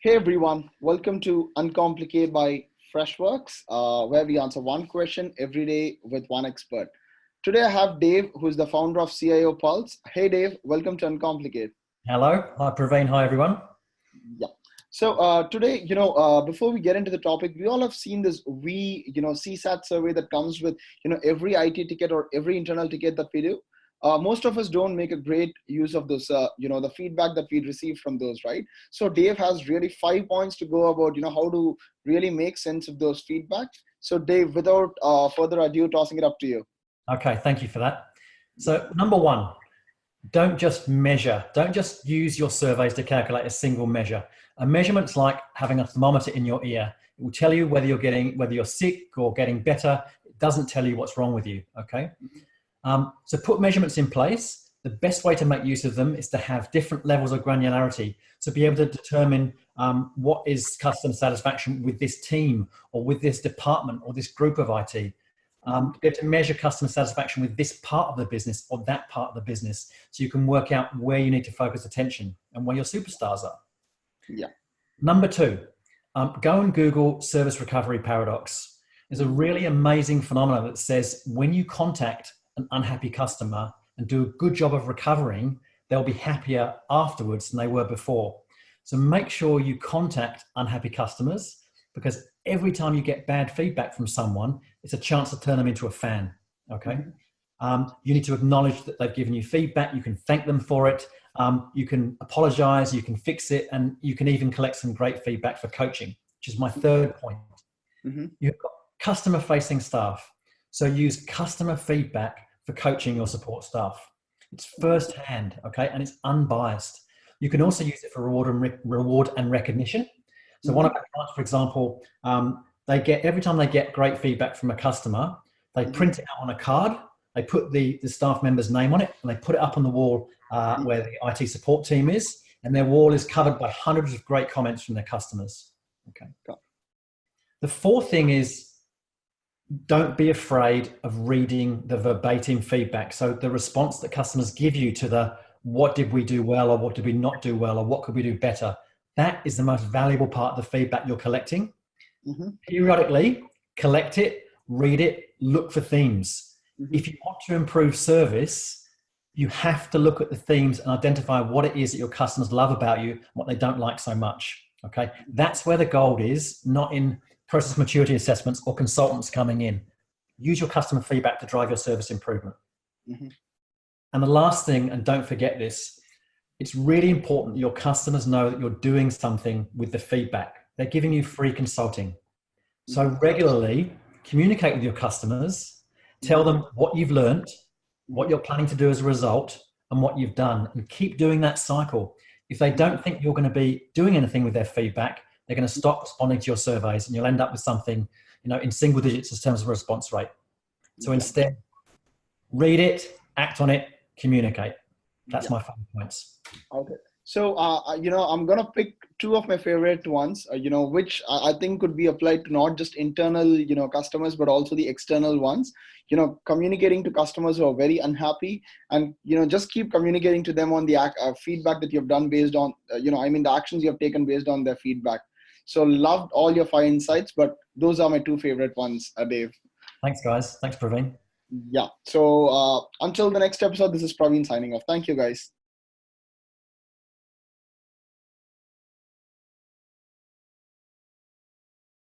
Hey everyone, welcome to Uncomplicate by Freshworks, where we answer one question every day with one expert. Today I have Dave, who is the founder of CIO Pulse. Hey Dave, welcome to Uncomplicate. Hello. Hi, Praveen. Hi, everyone. Yeah. So today, before we get into the topic, we all have seen this CSAT survey that comes with, every IT ticket or every internal ticket that we do. Most of us don't make a great use of those, the feedback that we receive from those, right? So Dave has really 5 points to go about, how to really make sense of those feedback. So Dave, without further ado, tossing it up to you. Okay, thank you for that. So number one, don't just measure. Don't just use your surveys to calculate a single measure. A measurement's like having a thermometer in your ear. It will tell you whether you're sick or getting better. It doesn't tell you what's wrong with you, okay? So put measurements in place. The best way to make use of them is to have different levels of granularity. So be able to determine what is customer satisfaction with this team or with this department or this group of IT. To be able to measure customer satisfaction with this part of the business or that part of the business, so you can work out where you need to focus attention and where your superstars are. Yeah. Number two, go and Google service recovery paradox. There's a really amazing phenomenon that says when you contact an unhappy customer and do a good job of recovering, they'll be happier afterwards than they were before. So make sure you contact unhappy customers, because every time you get bad feedback from someone, it's a chance to turn them into a fan, okay? You need to acknowledge that they've given you feedback. You can thank them for it. You can apologize, you can fix it, and you can even collect some great feedback for coaching, which is my third point. You've got customer-facing staff. So use customer feedback for coaching your support staff. It's firsthand, okay? And it's unbiased. You can also use it for reward and recognition. So one of our clients, for example, every time they get great feedback from a customer, they print it out on a card, they put the staff member's name on it, and they put it up on the wall where the IT support team is, and their wall is covered by hundreds of great comments from their customers. Okay. The fourth thing is, don't be afraid of reading the verbatim feedback. So the response that customers give you to the what did we do well, or what did we not do well, or what could we do better, that is the most valuable part of the feedback you're collecting. Periodically, collect it, read it, look for themes. If you want to improve service, you have to look at the themes and identify what it is that your customers love about you and what they don't like so much, okay? That's where the gold is, not in process maturity assessments or consultants coming in. Use your customer feedback to drive your service improvement. And the last thing, and don't forget this, it's really important that your customers know that you're doing something with the feedback. They're giving you free consulting. So regularly communicate with your customers, tell them what you've learned, what you're planning to do as a result, and what you've done, and keep doing that cycle. If they don't think you're going to be doing anything with their feedback, they're going to stop responding to your surveys, and you'll end up with something, in single digits in terms of response rate. So instead, read it, act on it, communicate. That's my 5 points. Okay. So, I'm going to pick two of my favorite ones, which I think could be applied to not just internal, customers, but also the external ones. Communicating to customers who are very unhappy, and, just keep communicating to them on the feedback that you've done based on, the actions you have taken based on their feedback. So loved all your 5 insights, but those are my 2 favorite ones, Dave. Thanks, guys. Thanks, Praveen. Yeah. So until the next episode, this is Praveen signing off. Thank you, guys.